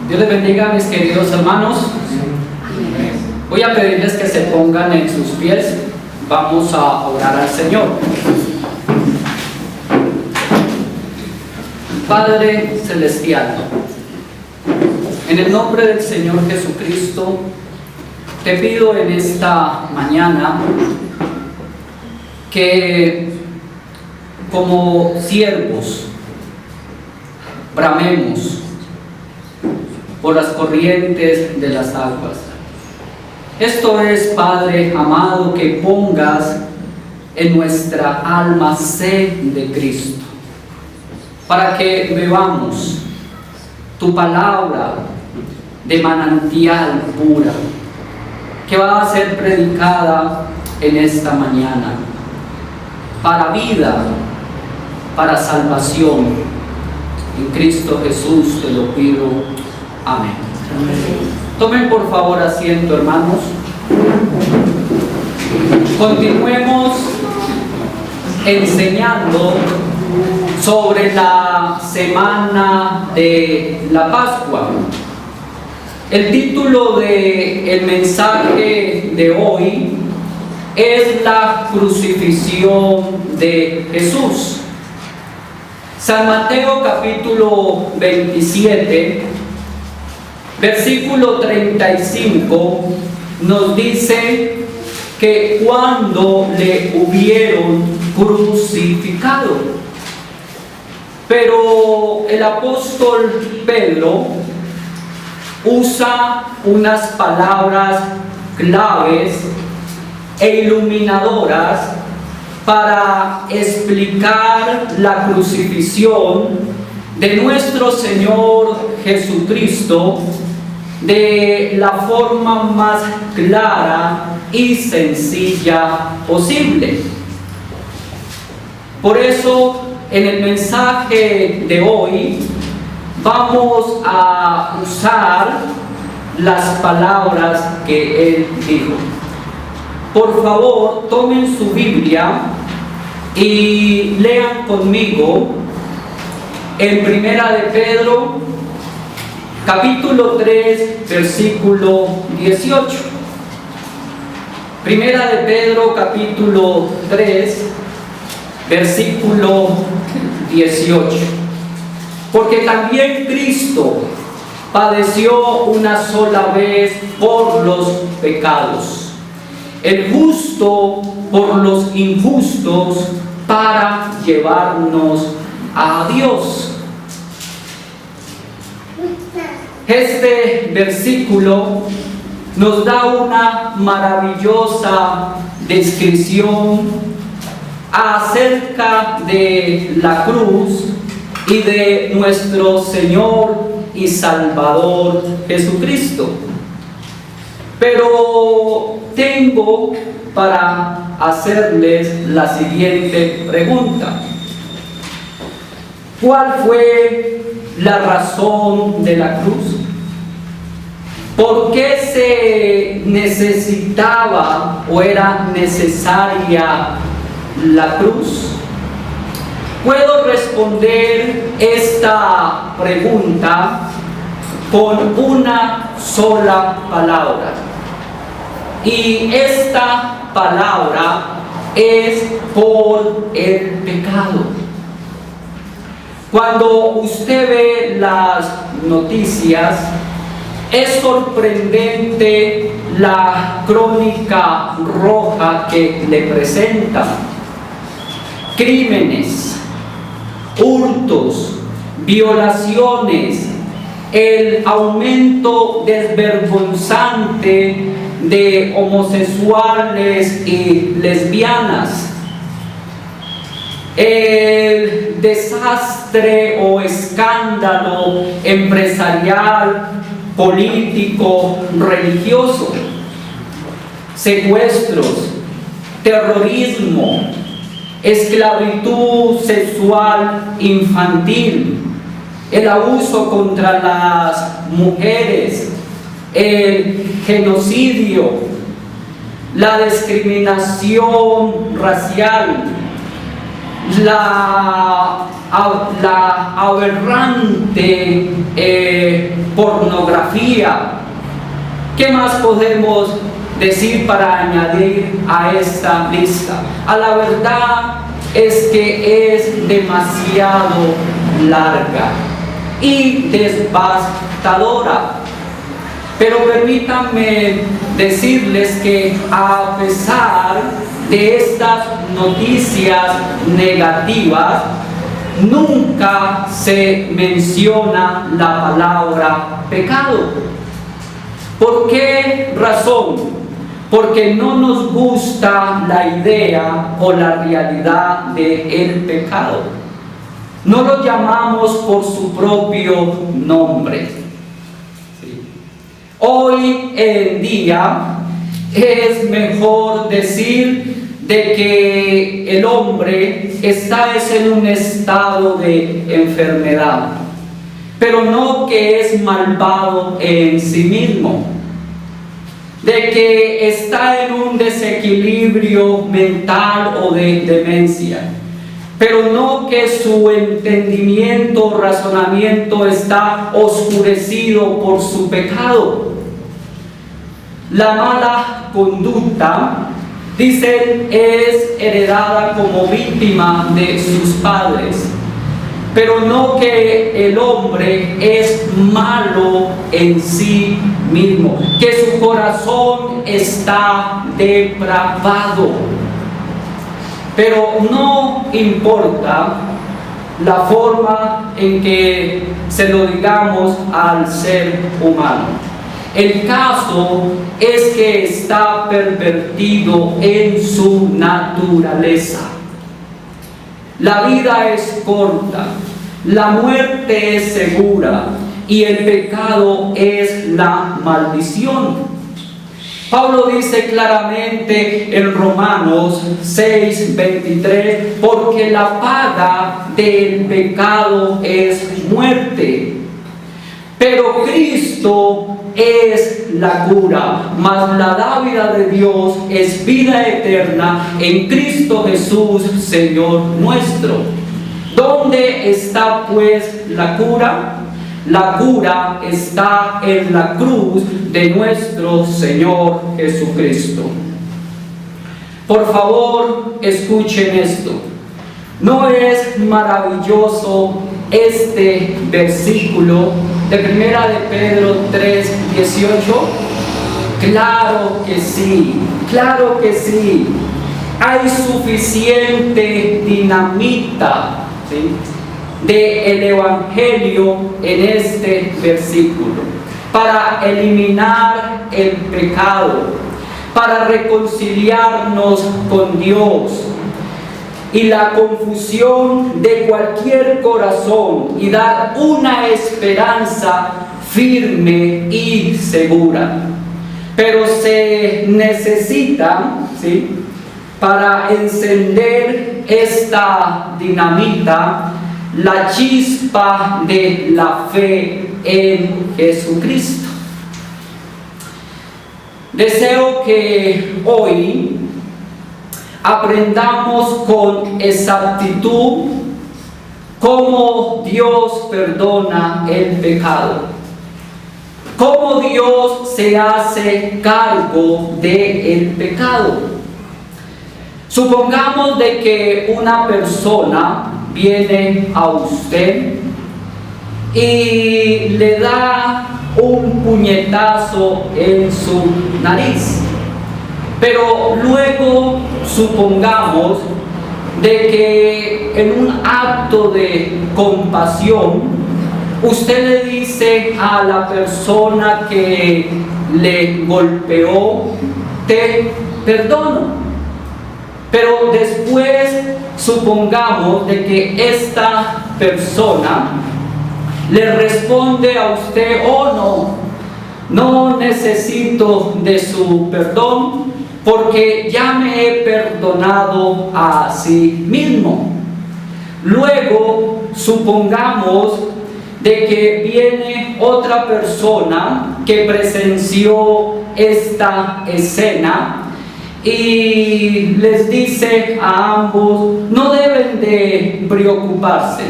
Dios les bendiga, mis queridos hermanos. Voy a pedirles que se pongan en sus pies. Vamos a orar al Señor. Padre Celestial, en el nombre del Señor Jesucristo, te pido en esta mañana que como siervos bramemos por las corrientes de las aguas. Esto es, Padre amado, que pongas en nuestra alma sed de Cristo, para que bebamos tu palabra de manantial pura, que va a ser predicada en esta mañana, para vida, para salvación. En Cristo Jesús te lo pido. Amén. Tomen por favor asiento, hermanos. Continuemos enseñando sobre la semana de la Pascua. El título del mensaje de hoy es la crucifixión de Jesús. San Mateo capítulo 27, versículo 35 nos dice que cuando le hubieron crucificado. Pero el apóstol Pedro usa unas palabras claves e iluminadoras para explicar la crucifixión de nuestro Señor Jesucristo de la forma más clara y sencilla posible. Por eso, en el mensaje de hoy vamos a usar las palabras que él dijo. Por favor, tomen su Biblia y lean conmigo en Primera de Pedro, capítulo 3, versículo 18. Primera de Pedro, capítulo 3, versículo 18. Porque también Cristo padeció una sola vez por los pecados, el justo por los injustos, para llevarnos a Dios. Este versículo nos da una maravillosa descripción acerca de la cruz y de nuestro Señor y Salvador Jesucristo. Pero tengo para hacerles la siguiente pregunta: ¿cuál fue la razón de la cruz? ¿Por qué se necesitaba o era necesaria la cruz? Puedo responder esta pregunta con una sola palabra, y esta palabra es por el pecado. Cuando usted ve las noticias, es sorprendente la crónica roja que le presentan. Crímenes, hurtos, violaciones, el aumento desvergonzante de homosexuales y lesbianas, el desastre o escándalo empresarial, político, religioso, secuestros, terrorismo, esclavitud sexual infantil, el abuso contra las mujeres, el genocidio, la discriminación racial, la aberrante pornografía. ¿Qué más podemos decir para añadir a esta lista? A la verdad es que es demasiado larga y devastadora. Pero permítanme decirles que a pesar de estas noticias negativas, nunca se menciona la palabra pecado. ¿Por qué razón? Porque no nos gusta la idea o la realidad del pecado. No lo llamamos por su propio nombre. ¿Sí? Hoy en día es mejor decir de que el hombre está en un estado de enfermedad, pero no que es malvado en sí mismo, de que está en un desequilibrio mental o de demencia, pero no que su entendimiento, razonamiento está oscurecido por su pecado. La mala conducta, dicen, es heredada como víctima de sus padres, pero no que el hombre es malo en sí mismo, que su corazón está depravado. Pero no importa la forma en que se lo digamos al ser humano. El caso es que está pervertido en su naturaleza. La vida es corta, la muerte es segura y el pecado es la maldición. Pablo dice claramente en Romanos 6:23, porque la paga del pecado es muerte, pero Cristo es la cura, mas la dádiva de Dios es vida eterna en Cristo Jesús, Señor nuestro. ¿Dónde está pues la cura? La cura está en la cruz de nuestro Señor Jesucristo. Por favor, escuchen esto. ¿No es maravilloso este versículo de 1 de Pedro 3:18? Claro que sí, claro que sí. Hay suficiente dinamita, ¿sí?, del Evangelio en este versículo para eliminar el pecado, para reconciliarnos con Dios y la confusión de cualquier corazón y dar una esperanza firme y segura. Pero se necesita, ¿sí?, para encender esta dinamita, la chispa de la fe en Jesucristo. Deseo que hoy aprendamos con exactitud cómo Dios perdona el pecado, cómo Dios se hace cargo del pecado. Supongamos de que una persona viene a usted y le da un puñetazo en su nariz, pero luego supongamos de que en un acto de compasión usted le dice a la persona que le golpeó: te perdono. Pero después supongamos de que esta persona le responde a usted: oh no necesito de su perdón porque ya me he perdonado a sí mismo. Luego supongamos de que viene otra persona que presenció esta escena y les dice a ambos: no deben de preocuparse,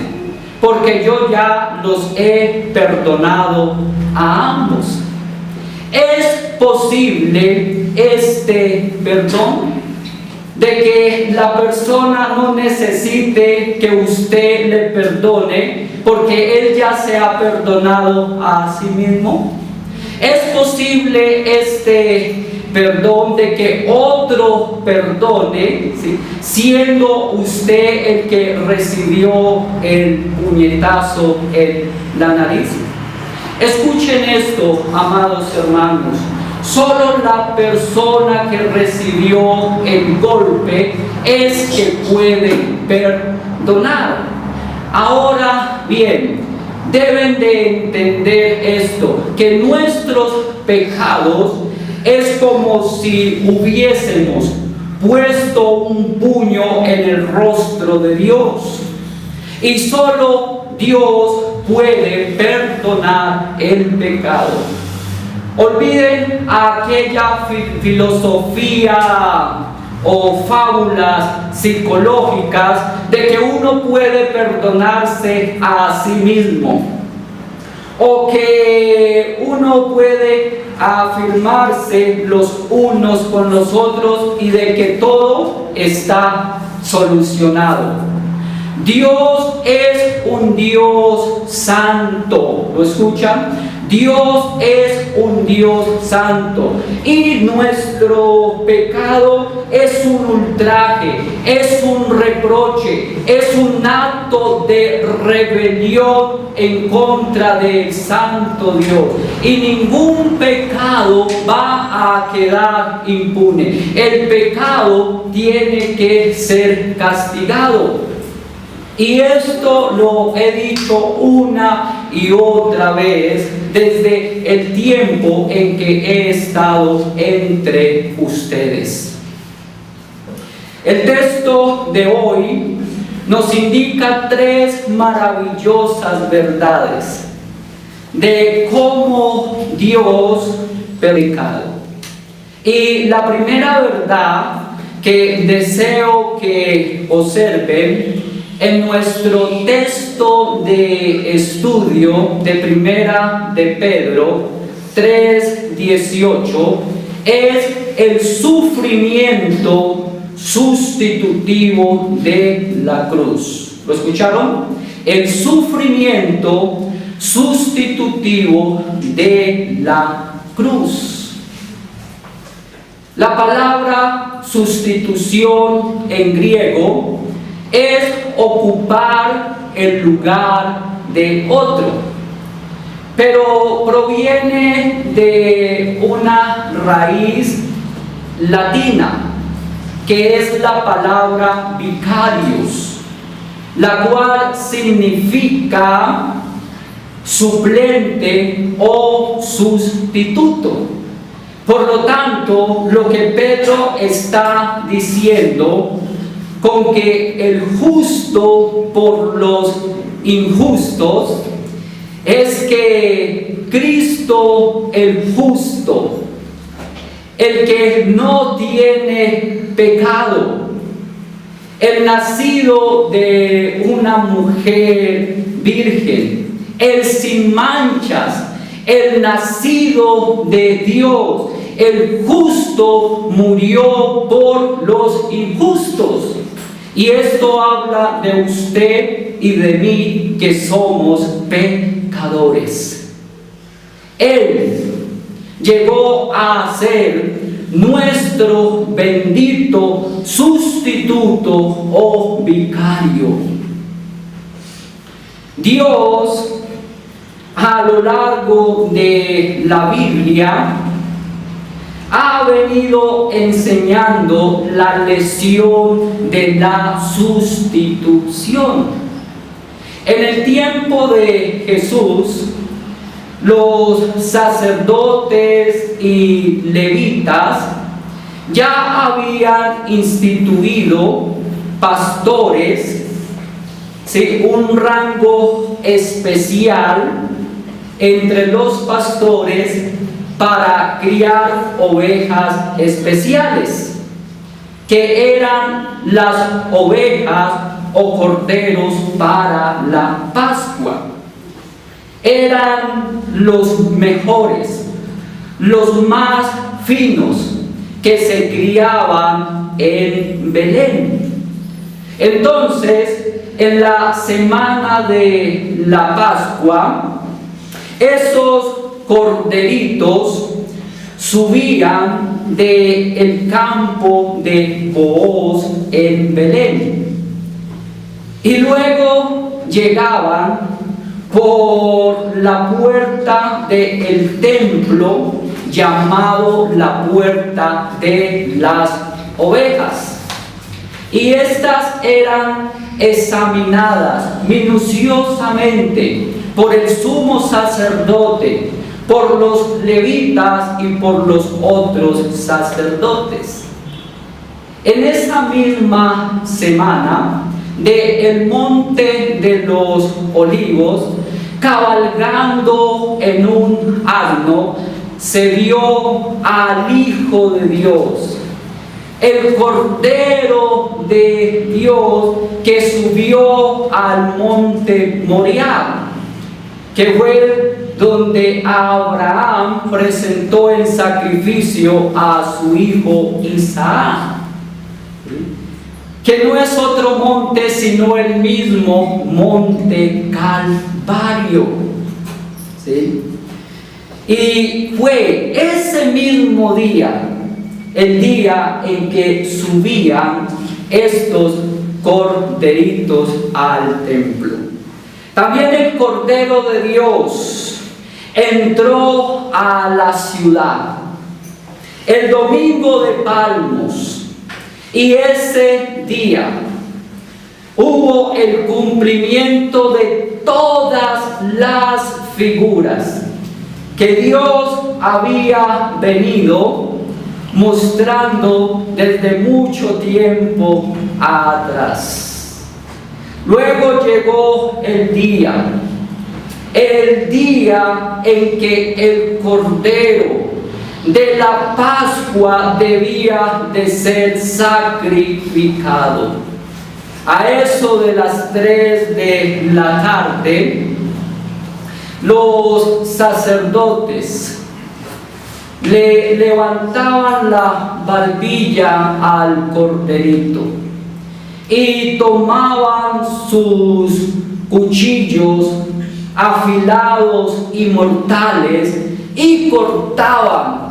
porque yo ya los he perdonado a ambos. ¿Es posible este perdón? De que la persona no necesite que usted le perdone porque él ya se ha perdonado a sí mismo. ¿Es posible este perdón de que otro perdone, ¿sí?, siendo usted el que recibió el puñetazo en la nariz? Escuchen esto, amados hermanos. Solo la persona que recibió el golpe es que puede perdonar. Ahora bien, deben de entender esto, que nuestros pecados es como si hubiésemos puesto un puño en el rostro de Dios. Y solo Dios puede perdonar el pecado. Olviden aquella filosofía o fábulas psicológicas de que uno puede perdonarse a sí mismo, o que uno puede afirmarse los unos con los otros y de que todo está solucionado. Dios es un Dios santo. ¿Lo escuchan? Dios es un Dios santo y nuestro pecado es un ultraje, es un reproche, es un acto de rebelión en contra del santo Dios, y ningún pecado va a quedar impune. El pecado tiene que ser castigado. Y esto lo he dicho una y otra vez desde el tiempo en que he estado entre ustedes. El texto de hoy nos indica tres maravillosas verdades de cómo Dios pecado. Y la primera verdad que deseo que observen en nuestro texto de estudio de Primera de Pedro 3:18 es el sufrimiento sustitutivo de la cruz. ¿Lo escucharon? El sufrimiento sustitutivo de la cruz. La palabra sustitución en griego es ocupar el lugar de otro, pero proviene de una raíz latina que es la palabra vicarius, la cual significa suplente o sustituto. Por lo tanto, lo que Pedro está diciendo con que el justo por los injustos es que Cristo el justo, el que no tiene pecado, el nacido de una mujer virgen, el sin manchas, el nacido de Dios, el justo murió por los injustos. Y esto habla de usted y de mí, que somos pecadores. Él llegó a ser nuestro bendito sustituto o vicario. Dios, a lo largo de la Biblia, ha venido enseñando la lección de la sustitución. En el tiempo de Jesús, los sacerdotes y levitas ya habían instituido pastores, ¿sí?, un rango especial entre los pastores para criar ovejas especiales, que eran las ovejas o corderos para la Pascua. Eran los mejores, los más finos que se criaban en Belén. Entonces, en la semana de la Pascua, esos corderitos subían del campo de Booz en Belén y luego llegaban por la puerta del templo llamado la puerta de las ovejas, y estas eran examinadas minuciosamente por el sumo sacerdote, por los levitas y por los otros sacerdotes. En esa misma semana, del monte de los olivos, cabalgando en un asno, se vio al Hijo de Dios, el Cordero de Dios que subió al monte Moriah, que fue donde Abraham presentó en sacrificio a su hijo Isaac, que no es otro monte sino el mismo monte Calvario, ¿sí? Y fue ese mismo día, el día en que subían estos corderitos al templo. También el Cordero de Dios entró a la ciudad el domingo de Palmos, y ese día hubo el cumplimiento de todas las figuras que Dios había venido mostrando desde mucho tiempo atrás. Luego llegó el día en que el Cordero de la Pascua debía de ser sacrificado. A eso de las 3 de la tarde, los sacerdotes le levantaban la barbilla al corderito y tomaban sus cuchillos afilados y mortales y cortaban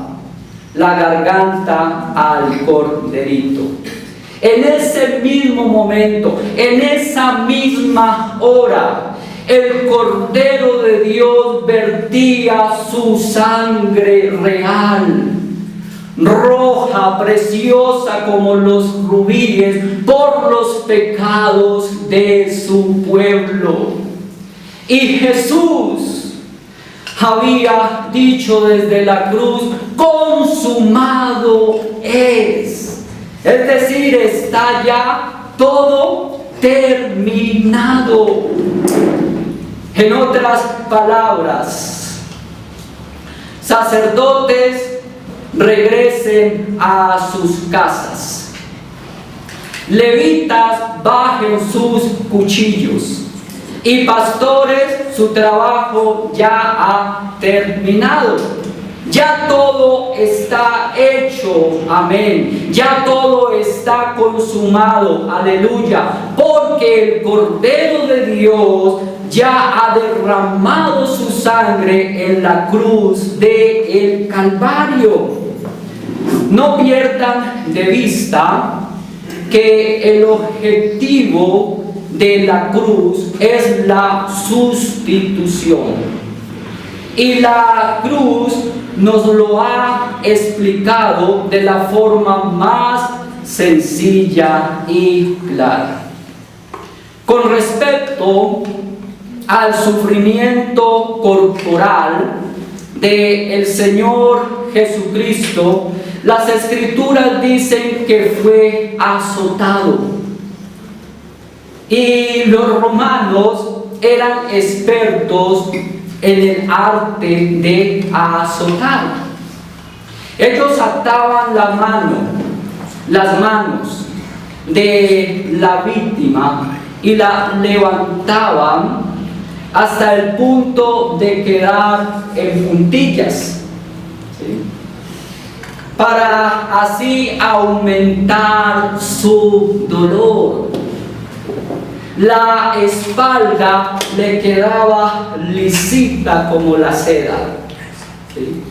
la garganta al corderito. En ese mismo momento, en esa misma hora, el Cordero de Dios vertía su sangre real, roja, preciosa como los rubíes, por los pecados de su pueblo. Y Jesús había dicho desde la cruz: consumado es. Es decir, está ya todo terminado. En otras palabras, sacerdotes, regresen a sus casas. Levitas, bajen sus cuchillos. Y pastores, su trabajo ya ha terminado. Ya todo está hecho, amén. Ya todo está consumado, aleluya. Porque el Cordero de Dios ya ha derramado su sangre en la cruz del Calvario. No pierdan de vista que el objetivo de la cruz es la sustitución. Y la cruz nos lo ha explicado de la forma más sencilla y clara. Con respecto al sufrimiento corporal del Señor Jesucristo, las Escrituras dicen que fue azotado. Y los romanos eran expertos en el arte de azotar. Ellos ataban las manos de la víctima y la levantaban hasta el punto de quedar en puntillas, ¿sí? Para así aumentar su dolor. La espalda le quedaba lisita como la seda, ¿sí?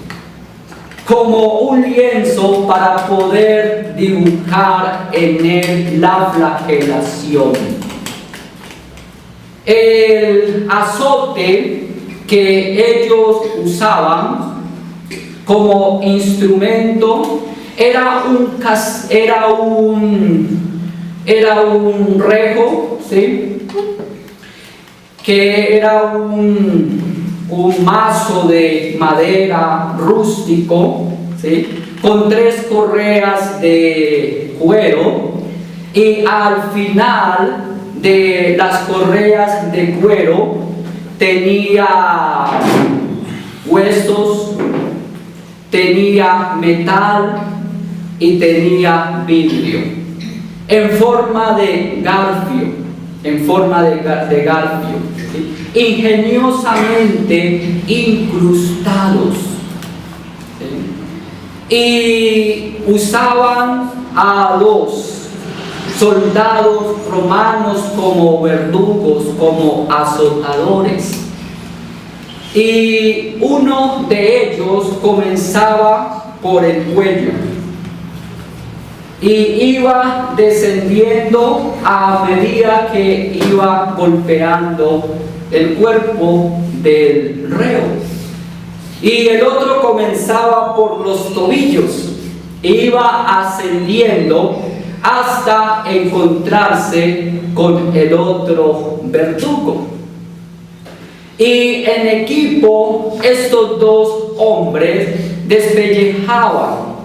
Como un lienzo para poder dibujar en él la flagelación. El azote que ellos usaban como instrumento era un rejo, ¿sí? Que era un mazo de madera rústico, ¿sí? Con 3 correas de cuero, y al final de las correas de cuero tenía huesos, tenía metal y tenía vidrio, en forma de garfio, ¿sí? Ingeniosamente incrustados, ¿sí? Y usaban a los soldados romanos como verdugos, como azotadores. Y uno de ellos comenzaba por el cuello y iba descendiendo a medida que iba golpeando el cuerpo del reo. Y el otro comenzaba por los tobillos e iba ascendiendo hasta encontrarse con el otro verdugo. Y en equipo estos 2 hombres despellejaban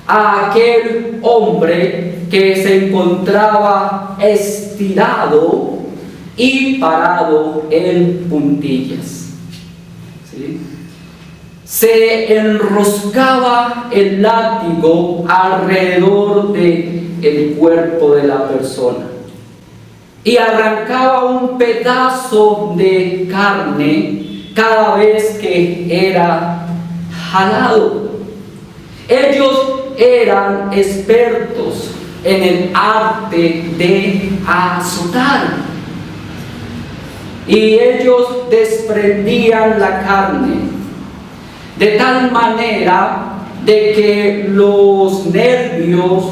a aquel hombre que se encontraba estirado y parado en puntillas, ¿sí? Se enroscaba el látigo alrededor del cuerpo de la persona y arrancaba un pedazo de carne cada vez que era jalado. Ellos eran expertos en el arte de azotar, y ellos desprendían la carne de tal manera de que los nervios,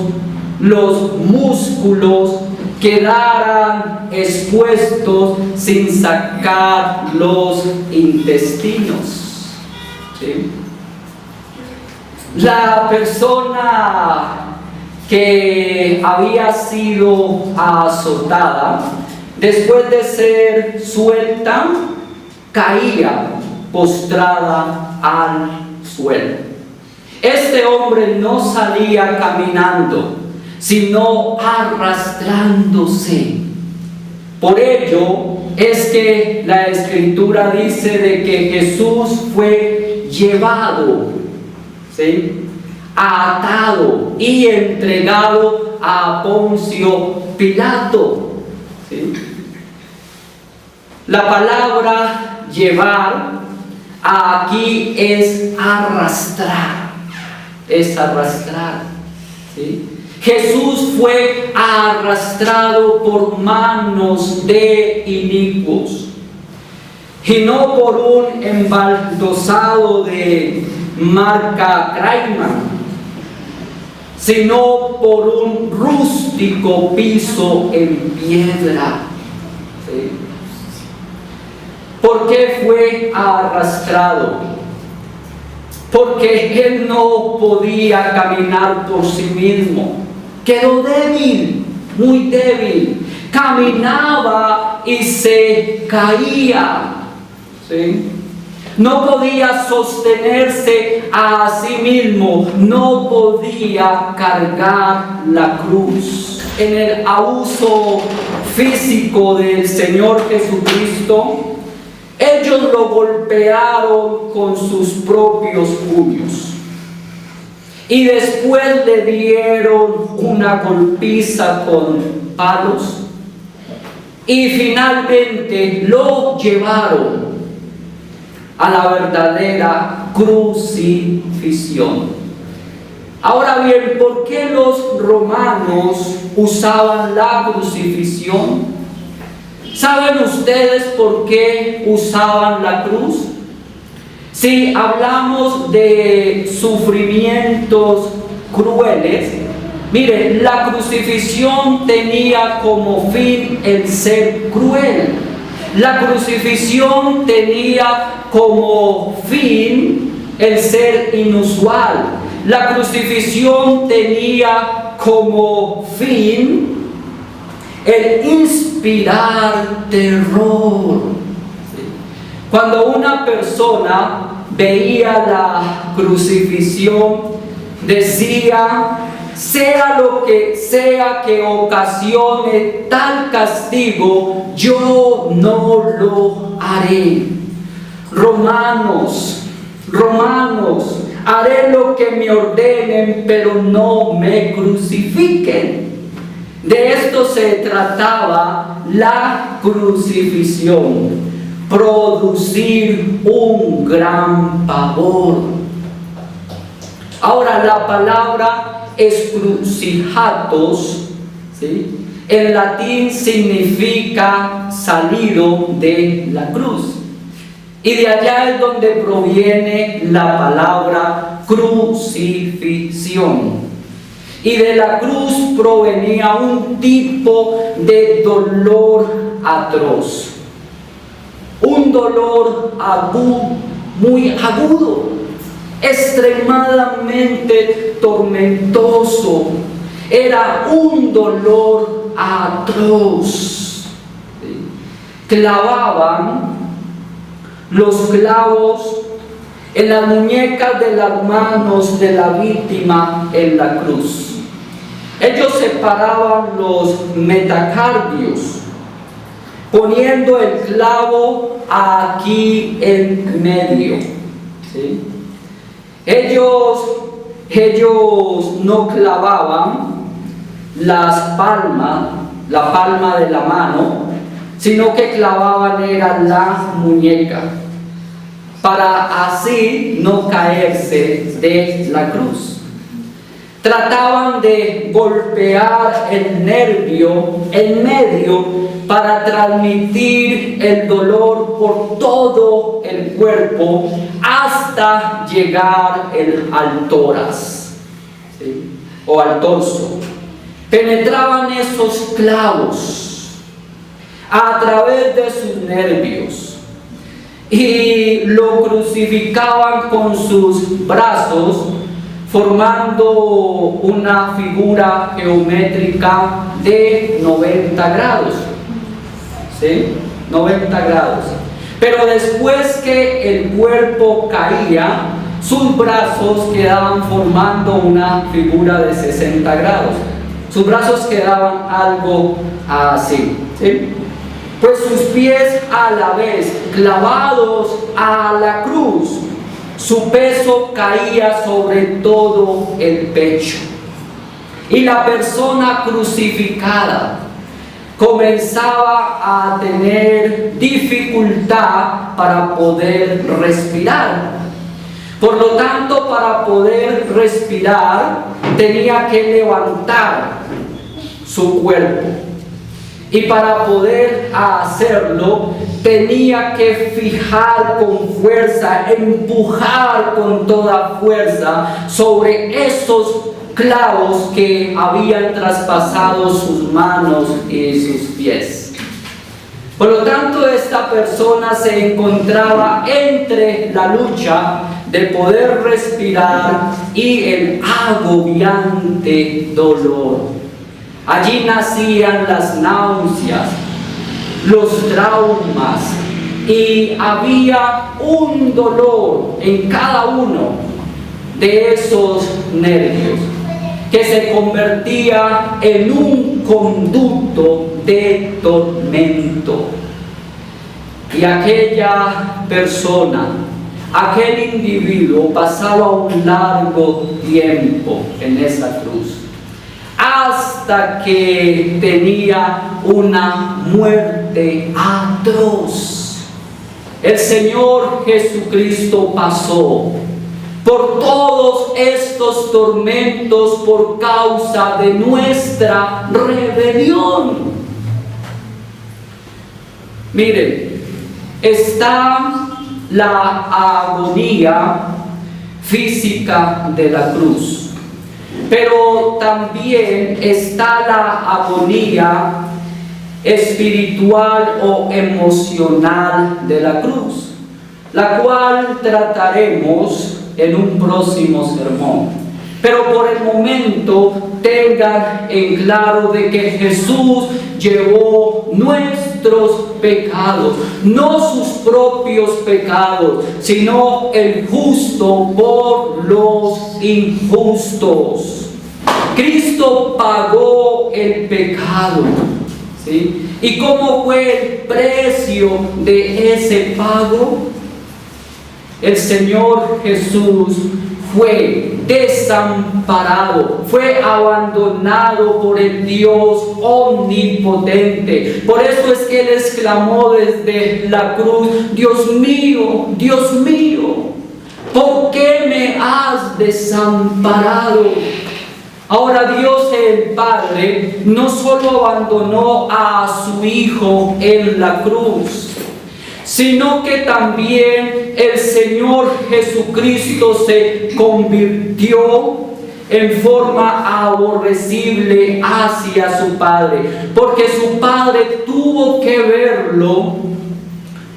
los músculos quedaran expuestos sin sacar los intestinos, ¿sí? La persona que había sido azotada, después de ser suelta, caía postrada al suelo. Este hombre no salía caminando, sino arrastrándose. Por ello es que la Escritura dice de que Jesús fue llevado, ¿sí?, atado y entregado a Poncio Pilato, ¿sí? La palabra llevar aquí es arrastrar, ¿sí? Jesús fue arrastrado por manos de inicuos, y no por un embaldosado de marca Kraiman, sino por un rústico piso en piedra, ¿sí? ¿Por qué fue arrastrado? Porque él no podía caminar por sí mismo. Quedó débil, muy débil. Caminaba y se caía, ¿sí? No podía sostenerse a sí mismo, no podía cargar la cruz. En el abuso físico del Señor Jesucristo, ellos lo golpearon con sus propios puños y después le dieron una golpiza con palos y finalmente lo llevaron a la verdadera crucifixión. Ahora bien, ¿por qué los romanos usaban la crucifixión? ¿Saben ustedes por qué usaban la cruz? Si hablamos de sufrimientos crueles, miren, la crucifixión tenía como fin el ser cruel. La crucifixión tenía como fin el ser inusual. La crucifixión tenía como fin el inspirar terror. Cuando una persona veía la crucifixión, decía: sea lo que sea que ocasione tal castigo, yo no lo haré. Romanos, haré lo que me ordenen, pero no me crucifiquen. De esto se trataba la crucifixión. Producir un gran pavor. Ahora, la palabra excruciatus, ¿sí?, en latín significa salido de la cruz. Y de allá es donde proviene la palabra crucifixión. Y de la cruz provenía un tipo de dolor atroz. Un dolor muy agudo, extremadamente tormentoso. Era un dolor atroz. Clavaban los clavos en las muñecas de las manos de la víctima en la cruz. Ellos separaban los metacardios, poniendo el clavo aquí en medio, ¿sí? Ellos no clavaban la palma de la mano, sino que clavaban era la muñeca, para así no caerse de la cruz. Trataban de golpear el nervio en medio para transmitir el dolor por todo el cuerpo hasta llegar al tórax, ¿sí?, o al torso. Penetraban esos clavos a través de sus nervios y lo crucificaban con sus brazos, formando una figura geométrica de 90 grados, ¿sí? 90 grados. Pero después que el cuerpo caía, sus brazos quedaban formando una figura de 60 grados. Sus brazos quedaban algo así, ¿sí? Pues sus pies a la vez clavados a la cruz, su peso caía sobre todo el pecho. Y la persona crucificada comenzaba a tener dificultad para poder respirar. Por lo tanto, para poder respirar, tenía que levantar su cuerpo. Y para poder hacerlo, tenía que fijar con fuerza, empujar con toda fuerza sobre esos clavos que habían traspasado sus manos y sus pies. Por lo tanto, esta persona se encontraba entre la lucha de poder respirar y el agobiante dolor. Allí nacían las náuseas, los traumas, y había un dolor en cada uno de esos nervios que se convertía en un conducto de tormento. Y aquella persona, aquel individuo pasaba un largo tiempo en esa cruz, hasta que tenía una muerte atroz. El Señor Jesucristo pasó por todos estos tormentos por causa de nuestra rebelión. Miren, está la agonía física de la cruz, pero también está la agonía espiritual o emocional de la cruz, la cual trataremos en un próximo sermón. Pero por el momento tengan en claro de que Jesús llevó nuestros pecados, no sus propios pecados, sino el justo por los injustos. Cristo pagó el pecado, ¿sí? ¿Y cómo fue el precio de ese pago? El Señor Jesús fue desamparado, fue abandonado por el Dios omnipotente. Por eso es que Él exclamó desde la cruz: Dios mío, ¿por qué me has desamparado? Ahora Dios el Padre no solo abandonó a su Hijo en la cruz, sino que también el Señor Jesucristo se convirtió en forma aborrecible hacia su Padre, porque su Padre tuvo que verlo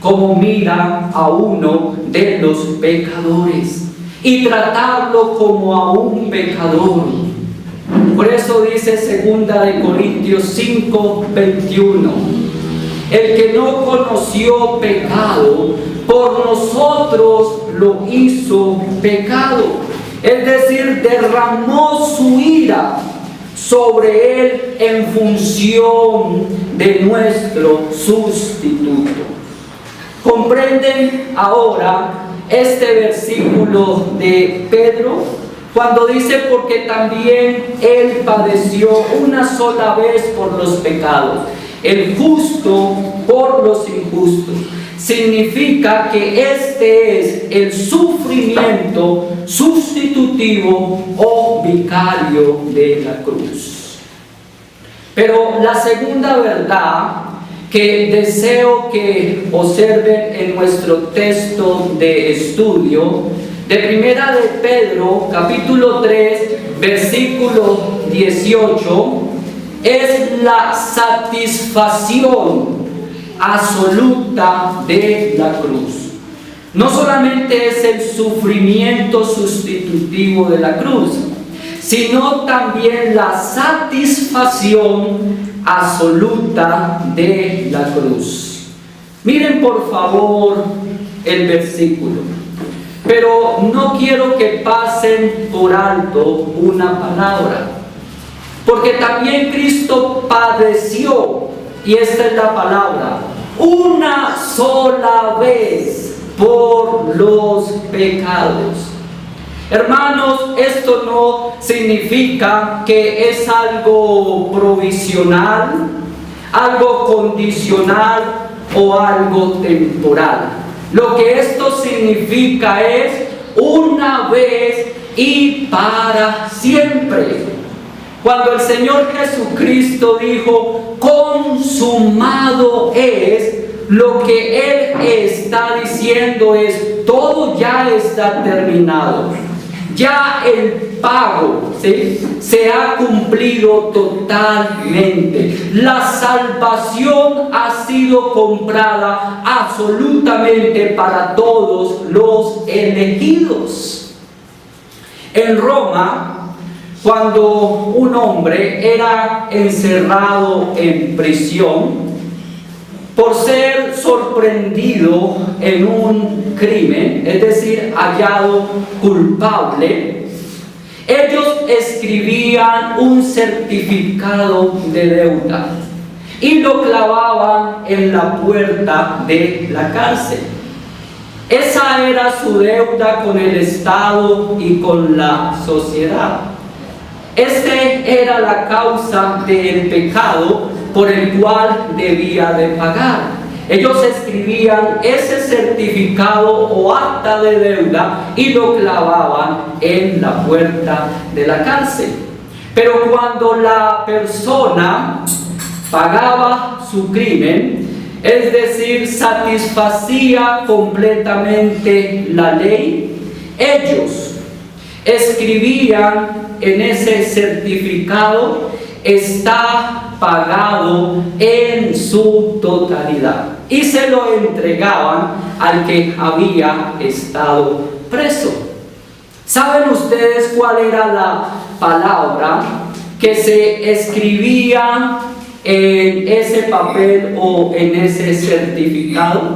como mira a uno de los pecadores y tratarlo como a un pecador. Por eso dice 2 Corintios 5:21: el que no conoció pecado, por nosotros lo hizo pecado. Es decir, derramó su ira sobre él en función de nuestro sustituto. ¿Comprenden ahora este versículo de Pedro? Cuando dice: porque también él padeció una sola vez por los pecados, el justo por los injustos. Significa que este es el sufrimiento sustitutivo o vicario de la cruz. Pero la segunda verdad que deseo que observen en nuestro texto de estudio, de Primera de Pedro, capítulo 3, versículo 18, es la satisfacción absoluta de la cruz. No solamente es el sufrimiento sustitutivo de la cruz, sino también la satisfacción absoluta de la cruz. Miren por favor el versículo. Pero no quiero que pasen por alto una palabra, porque también Cristo padeció, y esta es la palabra, una sola vez por los pecados. Hermanos, esto no significa que es algo provisional, algo condicional o algo temporal. Lo que esto significa es una vez y para siempre. Cuando el Señor Jesucristo dijo: consumado es, lo que Él está diciendo es: todo ya está terminado. Ya el pago, ¿sí?, se ha cumplido totalmente. La salvación ha sido comprada absolutamente para todos los elegidos. En Roma, cuando un hombre era encerrado en prisión por ser sorprendido en un crimen, es decir, hallado culpable, ellos escribían un certificado de deuda y lo clavaban en la puerta de la cárcel. Esa era su deuda con el Estado y con la sociedad. Este era la causa del pecado por el cual debía de pagar. Ellos escribían ese certificado o acta de deuda y lo clavaban en la puerta de la cárcel. Pero cuando la persona pagaba su crimen, es decir, satisfacía completamente la ley, ellos escribían en ese certificado: está pagado en su totalidad, y se lo entregaban al que había estado preso. ¿Saben ustedes cuál era la palabra que se escribía en ese papel o en ese certificado?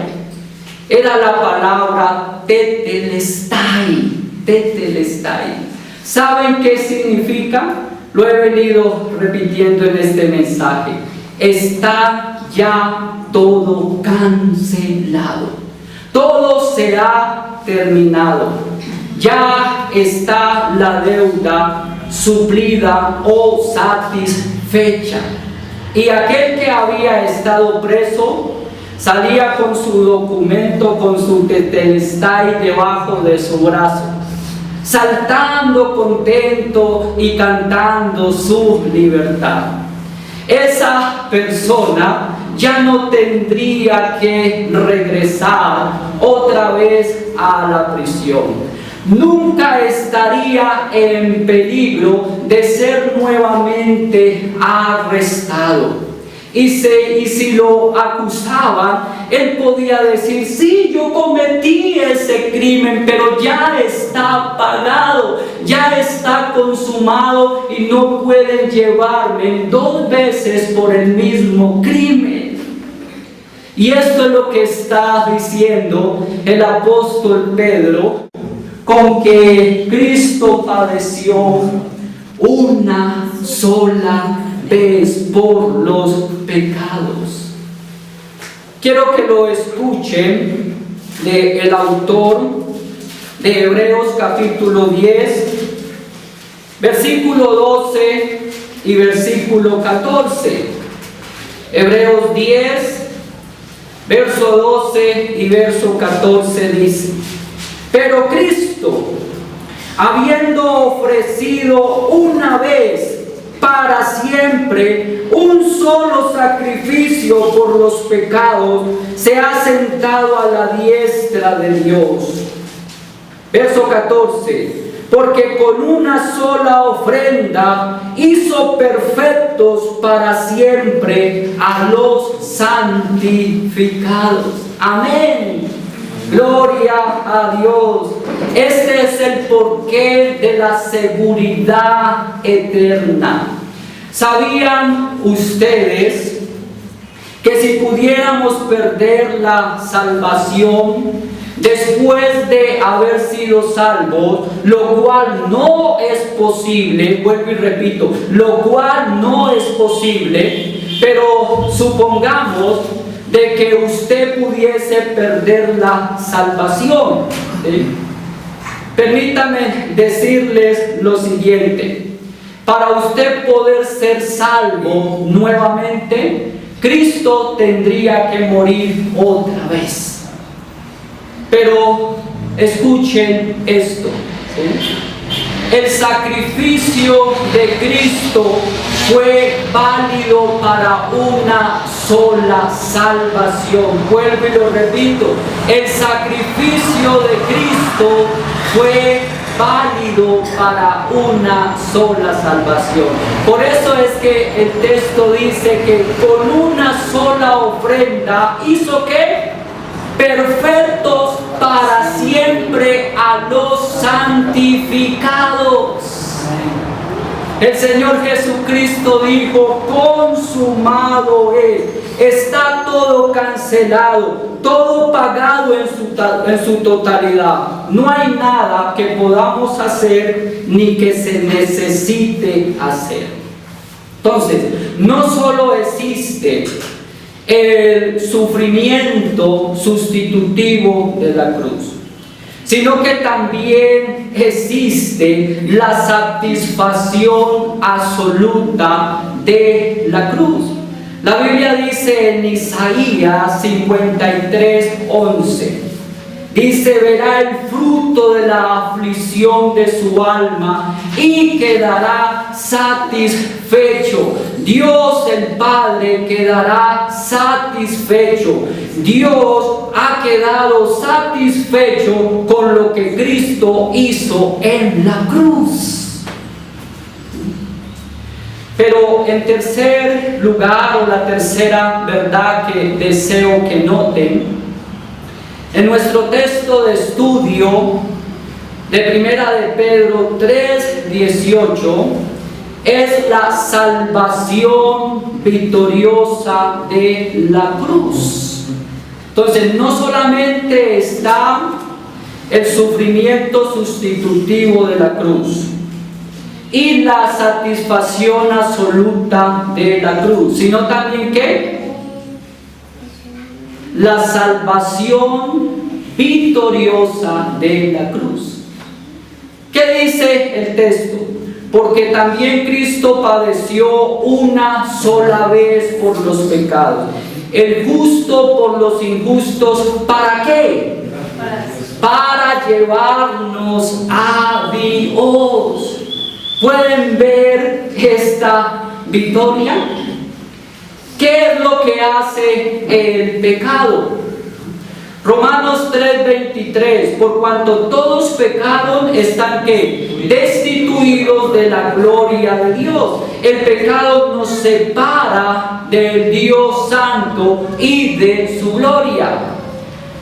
Era la palabra tetelestai. Tetelestai. ¿Saben qué significa? Lo he venido repitiendo en este mensaje. Está ya todo cancelado. Todo se ha terminado. Ya está la deuda suplida o satisfecha. Y aquel que había estado preso salía con su documento, con su tetelestai debajo de su brazo, saltando contento y cantando su libertad. Esa persona ya no tendría que regresar otra vez a la prisión. Nunca estaría en peligro de ser nuevamente arrestado. Y si lo acusaban, él podía decir: sí, yo cometí ese crimen, pero ya está pagado, ya está consumado y no pueden llevarme 2 veces por el mismo crimen. Y esto es lo que está diciendo el apóstol Pedro, con que Cristo padeció una sola vez por los pecados. Quiero que lo escuchen del autor de Hebreos capítulo 10, versículo 12 y versículo 14. Hebreos 10, verso 12 y verso 14 dice: pero Cristo, habiendo ofrecido una vez para siempre un solo sacrificio por los pecados, se ha sentado a la diestra de Dios. Verso 14: porque con una sola ofrenda hizo perfectos para siempre a los santificados. Amén. Gloria a Dios. Este es el porqué de la seguridad eterna. ¿Sabían ustedes que si pudiéramos perder la salvación después de haber sido salvos, lo cual no es posible, vuelvo y repito, lo cual no es posible, pero supongamos de que usted pudiese perder la salvación, ¿sí? Permítame decirles lo siguiente: para usted poder ser salvo nuevamente, Cristo tendría que morir otra vez. Pero escuchen esto, ¿sí? El sacrificio de Cristo fue válido para una sola salvación. Vuelvo y lo repito: el sacrificio de Cristo fue válido para una sola salvación. Por eso es que el texto dice que con una sola ofrenda hizo ¿qué? Perfectos para siempre a los santificados. El Señor Jesucristo dijo: consumado es. Está todo cancelado, todo pagado en su totalidad. No hay nada que podamos hacer ni que se necesite hacer. Entonces, no solo existe el sufrimiento sustitutivo de la cruz, sino que también existe la satisfacción absoluta de la cruz. La Biblia dice en Isaías 53:11, dice: verá el fruto de la aflicción de su alma y quedará satisfecho. Dios el Padre quedará satisfecho. Dios ha quedado satisfecho con lo que Cristo hizo en la cruz. Pero en tercer lugar, o la tercera verdad que deseo que noten, en nuestro texto de estudio de Primera de Pedro 3:18, es la salvación victoriosa de la cruz. Entonces, no solamente está el sufrimiento sustitutivo de la cruz y la satisfacción absoluta de la cruz, sino también ¿qué? La salvación victoriosa de la cruz. ¿Qué dice el texto? Porque también Cristo padeció una sola vez por los pecados, el justo por los injustos. ¿Para qué? Para llevarnos a Dios. ¿Pueden ver esta victoria? ¿Qué es lo que hace el pecado? Romanos 3:23, por cuanto todos pecaron, están ¿qué? Destituidos de la gloria de Dios. El pecado nos separa del Dios Santo y de su gloria.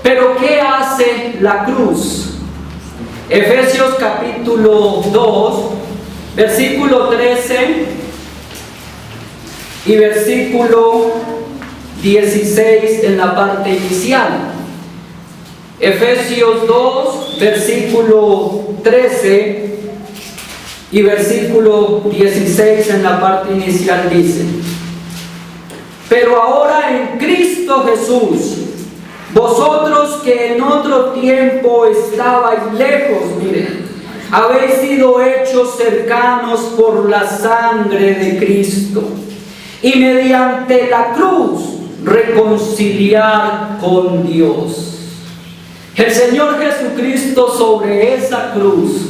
Pero ¿qué hace la cruz? Efesios capítulo 2, versículo 13 y versículo 16 en la parte inicial. Efesios 2, versículo 13 y versículo 16 en la parte inicial dice: pero ahora en Cristo Jesús, vosotros que en otro tiempo estabais lejos, miren, habéis sido hechos cercanos por la sangre de Cristo, y mediante la cruz reconciliar con Dios. El Señor Jesucristo sobre esa cruz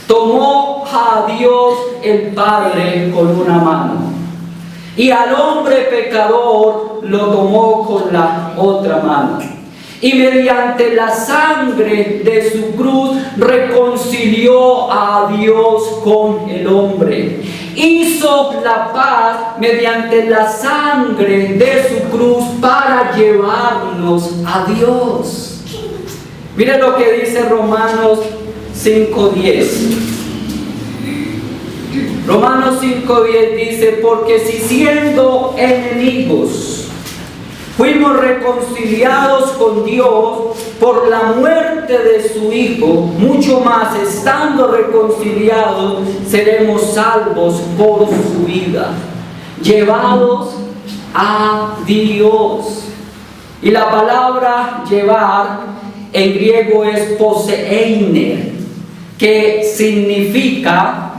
tomó a Dios el Padre con una mano y al hombre pecador lo tomó con la otra mano, y mediante la sangre de su cruz reconcilió a Dios con el hombre. Hizo la paz mediante la sangre de su cruz para llevarnos a Dios. Miren lo que dice Romanos 5:10. Romanos 5:10 dice: porque si siendo enemigos fuimos reconciliados con Dios por la muerte de su Hijo, mucho más estando reconciliados seremos salvos por su vida, llevados a Dios. Y la palabra llevar en griego es poseiner, que significa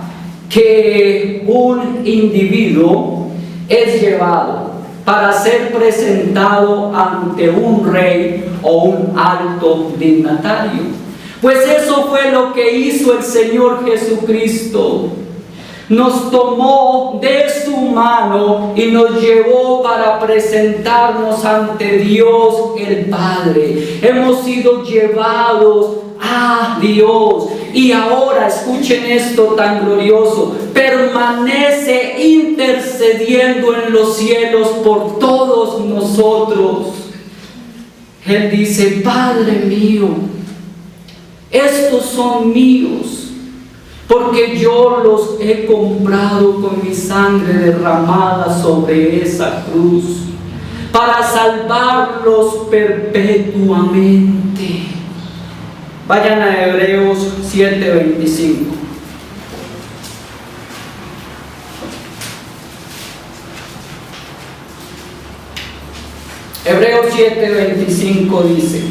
que un individuo es llevado para ser presentado ante un rey o un alto dignatario. Pues eso fue lo que hizo el Señor Jesucristo. Nos tomó de su mano y nos llevó para presentarnos ante Dios el Padre. Hemos sido llevados a Dios. Y ahora, escuchen esto tan glorioso, permanece intercediendo en los cielos por todos nosotros. Él dice: Padre mío, estos son míos, porque yo los he comprado con mi sangre derramada sobre esa cruz, para salvarlos perpetuamente. Vayan a Hebreos 7:25. Hebreos 7:25 dice: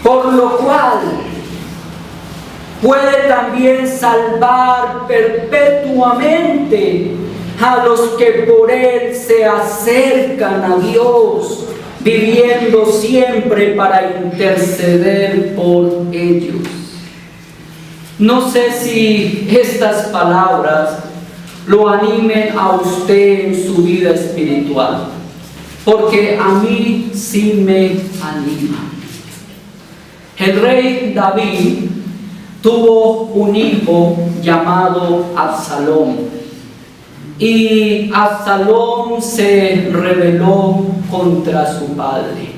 por lo cual puede también salvar perpetuamente a los que por Él se acercan a Dios, viviendo siempre para interceder por ellos. No sé si estas palabras lo animen a usted en su vida espiritual, porque a mí sí me anima. El rey David tuvo un hijo llamado Absalón, y Absalón se rebeló contra su padre.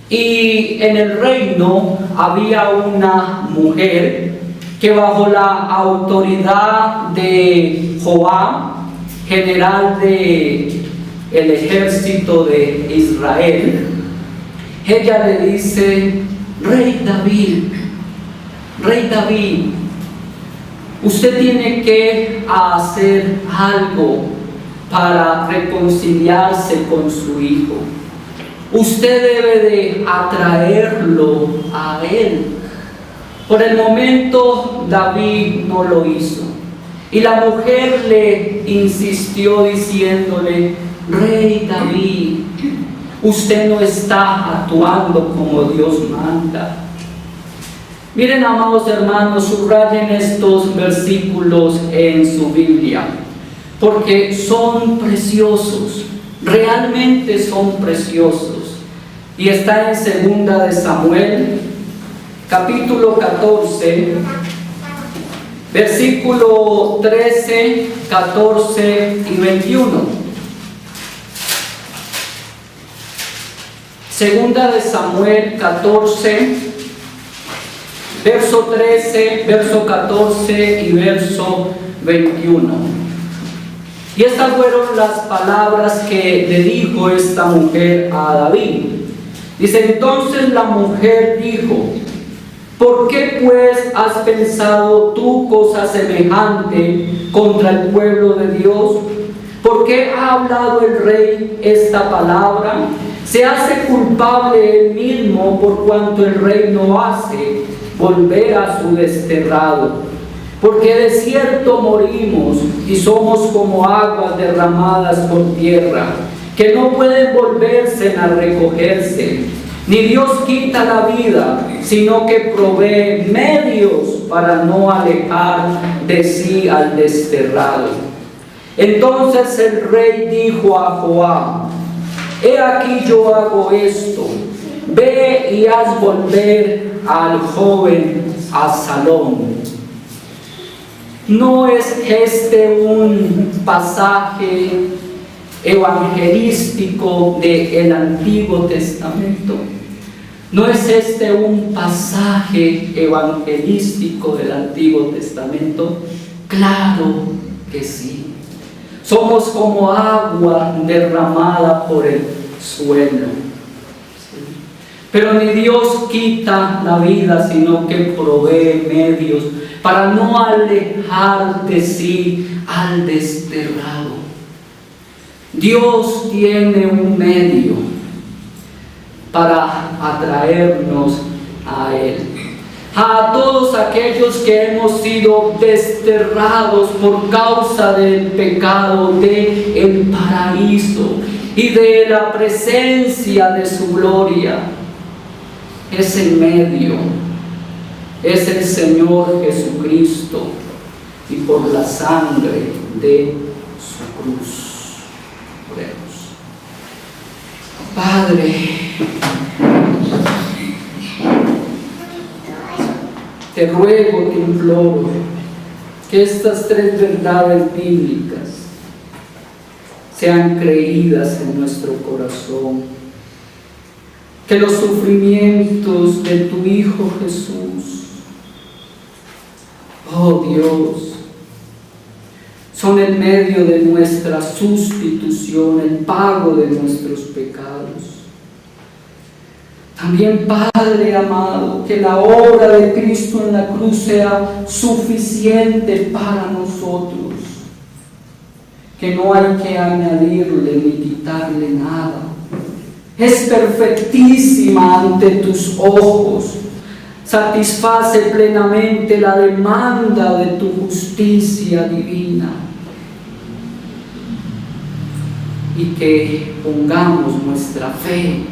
Y en el reino había una mujer que bajo la autoridad de Joab, general del ejército de Israel, ella le dice: Rey David, usted tiene que hacer algo para reconciliarse con su hijo. Usted debe de atraerlo a él. Por el momento David no lo hizo. Y la mujer le insistió diciéndole: Rey David, usted no está actuando como Dios manda. Miren, amados hermanos, subrayen estos versículos en su Biblia, porque son preciosos, realmente son preciosos. Y está en 2 de Samuel, capítulo 14, versículo 13, 14 y 21. 2 de Samuel 14, verso 13, verso 14 y verso 21. Y estas fueron las palabras que le dijo esta mujer a David. Dice: entonces la mujer dijo: ¿por qué pues has pensado tú cosa semejante contra el pueblo de Dios? ¿Por qué ha hablado el rey esta palabra? Se hace culpable él mismo por cuanto el rey no hace volver a su desterrado. Porque de cierto morimos y somos como aguas derramadas por tierra, que no pueden volverse a recogerse. Ni Dios quita la vida, sino que provee medios para no alejar de sí al desterrado. Entonces el rey dijo a Joab: he aquí yo hago esto, ve y haz volver al joven Absalón. ¿No es este un pasaje evangelístico del Antiguo Testamento? ¿No es este un pasaje evangelístico del Antiguo Testamento? Claro que sí. Somos como agua derramada por el suelo. Pero ni Dios quita la vida, sino que provee medios para no alejar de sí al desterrado. Dios tiene un medio para atraernos a Él. A todos aquellos que hemos sido desterrados por causa del pecado del paraíso y de la presencia de su gloria. Es el medio, es el Señor Jesucristo, y por la sangre de su cruz. Oremos. Padre, te ruego, te imploro, que estas tres verdades bíblicas sean creídas en nuestro corazón. Que los sufrimientos de tu Hijo Jesús, oh Dios, son el medio de nuestra sustitución, el pago de nuestros pecados. También, Padre amado, que la obra de Cristo en la cruz sea suficiente para nosotros, que no hay que añadirle ni quitarle nada. es perfectísima ante tus ojos, satisface plenamente la demanda de tu justicia divina. Y que pongamos nuestra fe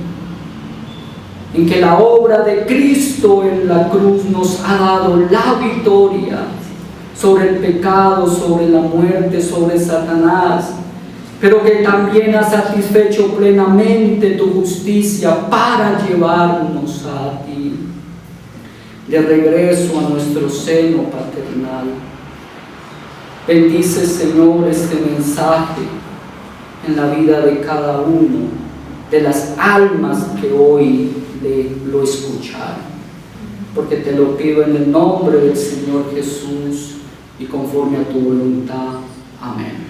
en que la obra de Cristo en la cruz nos ha dado la victoria sobre el pecado, sobre la muerte, sobre Satanás, pero que también ha satisfecho plenamente tu justicia para llevarnos a ti, de regreso a nuestro seno paternal. Bendice, Señor, este mensaje en la vida de cada uno de las almas que hoy lo escucharon, porque te lo pido en el nombre del Señor Jesús y conforme a tu voluntad. Amén.